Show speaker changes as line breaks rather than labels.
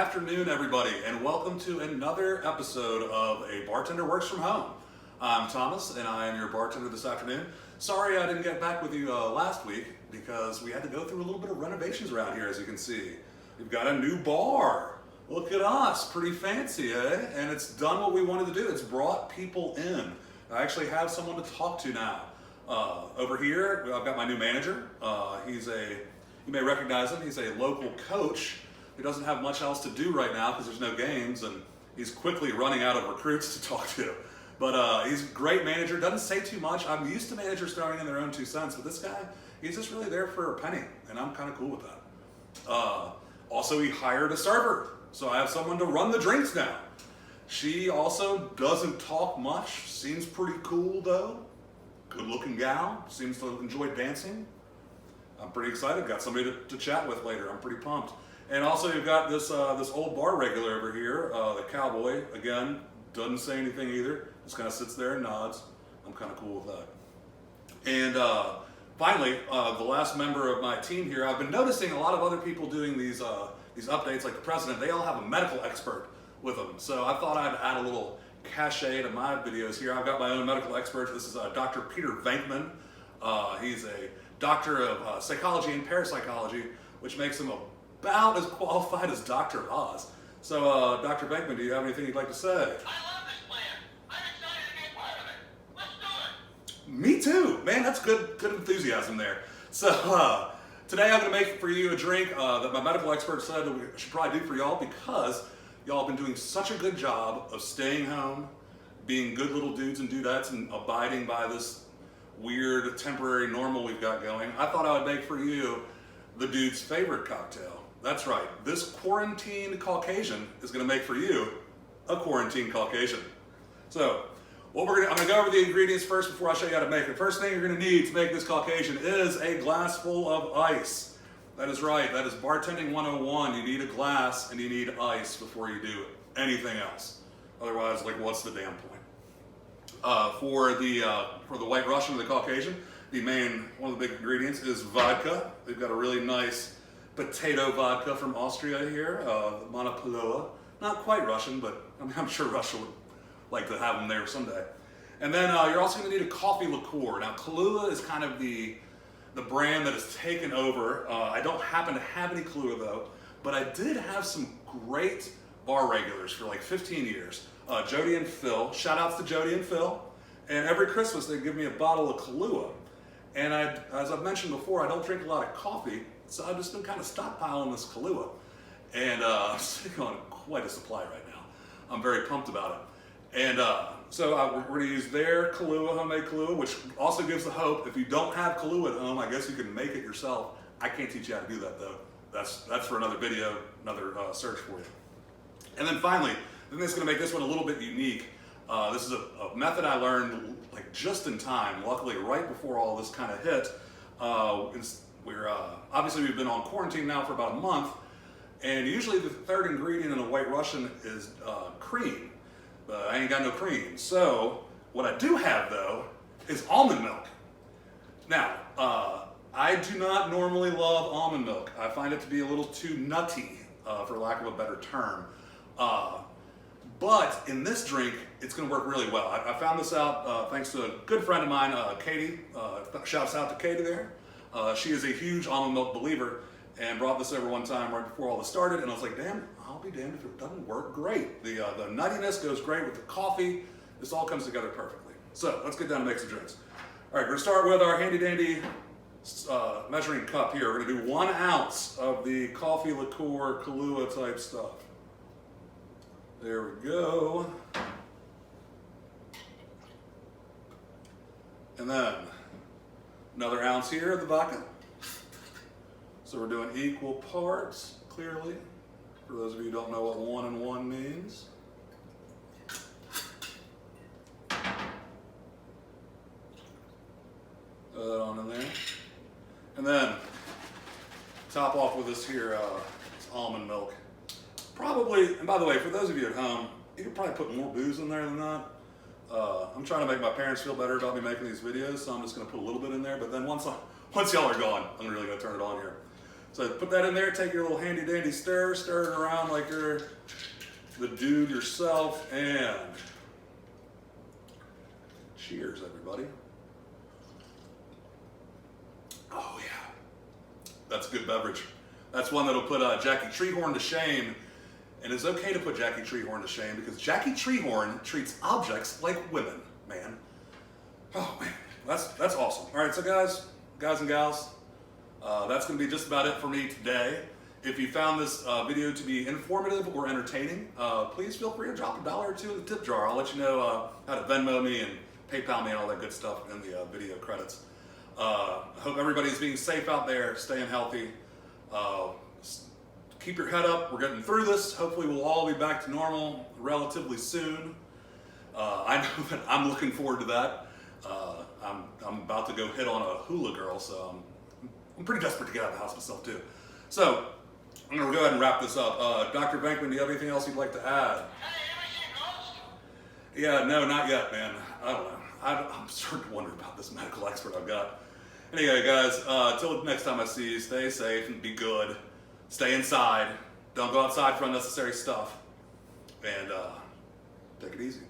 afternoon, everybody, and welcome to another episode of A Bartender Works From Home. I'm Thomas, and I am your bartender this afternoon. Sorry I didn't get back with you last week because we had to go through a little bit of renovations around here, as you can see. We've got a new bar. Look at us, pretty fancy, eh? And it's done what we wanted to do. It's brought people in. I actually have someone to talk to now. Over here, I've got my new manager. You may recognize him. He's a local coach who doesn't have much else to do right now because there's no games, and he's quickly running out of recruits to talk to. But he's a great manager, doesn't say too much. I'm used to managers throwing in their own 2 cents, but this guy, he's just really there for a penny, and I'm kind of cool with that. Also, he hired a server, so I have someone to run the drinks now. She also doesn't talk much, seems pretty cool though. Good looking gal, seems to enjoy dancing. I'm pretty excited, got somebody to chat with later, I'm pretty pumped. And also you've got this old bar regular over here, the cowboy, again, doesn't say anything either, just kind of sits there and nods. I'm kind of cool with that. And finally, the last member of my team here, I've been noticing a lot of other people doing these updates, like the president, they all have a medical expert with them. So I thought I'd add a little cachet to my videos here. I've got my own medical expert. This is Dr. Peter Venkman. He's a doctor of psychology and parapsychology, which makes him about as qualified as Dr. Oz. So, Dr. Venkman, do you have anything you'd like to say?
I love this plan. I'm excited to be part of it. Let's do it.
Me too. Man, that's good enthusiasm there. So, today I'm going to make for you a drink that my medical expert said that we should probably do for y'all because y'all have been doing such a good job of staying home, being good little dudes and dudettes, and abiding by this weird temporary normal we've got going. I thought I would make for you the dude's favorite cocktail. That's right, this Quarantine Caucasian is gonna make for you a Quarantine Caucasian. So, I'm gonna go over the ingredients first before I show you how to make it. First thing you're gonna need to make this Caucasian is a glass full of ice. That is right, that is bartending 101. You need a glass and you need ice before you do anything else. Otherwise, like, what's the damn point? For the White Russian or the Caucasian, one of the big ingredients is vodka. They've got a really nice potato vodka from Austria here, Monopoloa. Not quite Russian, but I'm sure Russia would like to have them there someday. And then you're also going to need a coffee liqueur. Now, Kahlua is kind of the brand that has taken over. I don't happen to have any Kahlua though, but I did have some great bar regulars for like 15 years. Jody and Phil, shout outs to Jody and Phil. And every Christmas they give me a bottle of Kahlua. And as I've mentioned before, I don't drink a lot of coffee, so I've just been kind of stockpiling this Kahlua. And I'm sitting on quite a supply right now. I'm very pumped about it. And so we're going to use their Kahlua, homemade Kahlua, which also gives the hope. If you don't have Kahlua at home, I guess you can make it yourself. I can't teach you how to do that though. That's for another video, another search for you. And then finally, the thing that's going to make this one a little bit unique. This is a method I learned like just in time, luckily right before all this kind of hit. Obviously we've been on quarantine now for about a month, and usually the third ingredient in a White Russian is cream. But I ain't got no cream. So what I do have though is almond milk. Now, I do not normally love almond milk. I find it to be a little too nutty, for lack of a better term. But in this drink, it's going to work really well. I found this out thanks to a good friend of mine, Katie. Shouts out to Katie there. She is a huge almond milk believer and brought this over one time right before all this started. And I was like, damn, I'll be damned if it doesn't work great. The nuttiness goes great with the coffee. This all comes together perfectly. So let's get down to make some drinks. All right, we're going to start with our handy dandy measuring cup here. We're going to do 1 ounce of the coffee liqueur Kahlua type stuff. There we go. And then another ounce here of the vodka. So we're doing equal parts, clearly, for those of you who don't know what 1 and 1 means. Throw that on in there. And then top off with this here, this almond milk. Probably, and by the way, for those of you at home, you could probably put more booze in there than that. I'm trying to make my parents feel better about me making these videos, so I'm just going to put a little bit in there. But then once y'all are gone, I'm really going to turn it on here. So put that in there, take your little handy dandy stir it around like you're the dude yourself, and cheers, everybody. Oh yeah, that's a good beverage. That's one that'll put Jackie Treehorn to shame. And it's okay to put Jackie Treehorn to shame because Jackie Treehorn treats objects like women, man. Oh man, that's awesome. All right, so guys and gals, that's going to be just about it for me today. If you found this video to be informative or entertaining, please feel free to drop $1 or $2 in the tip jar. I'll let you know how to Venmo me and PayPal me and all that good stuff in the video credits. I hope everybody's being safe out there, staying healthy. Keep your head up. We're getting through this. Hopefully we'll all be back to normal relatively soon. I know that I'm looking forward to that. I'm about to go hit on a hula girl, so I'm pretty desperate to get out of the house myself too. So I'm going to go ahead and wrap this up. Dr. Venkman, do you have anything else you'd like to add?
Hey, you ever seen Ghost?
Yeah, no, not yet, man. I don't know. I'm starting to wonder about this medical expert I've got. Anyway, guys, till next time I see you, stay safe and be good. Stay inside. Don't go outside for unnecessary stuff. And take it easy.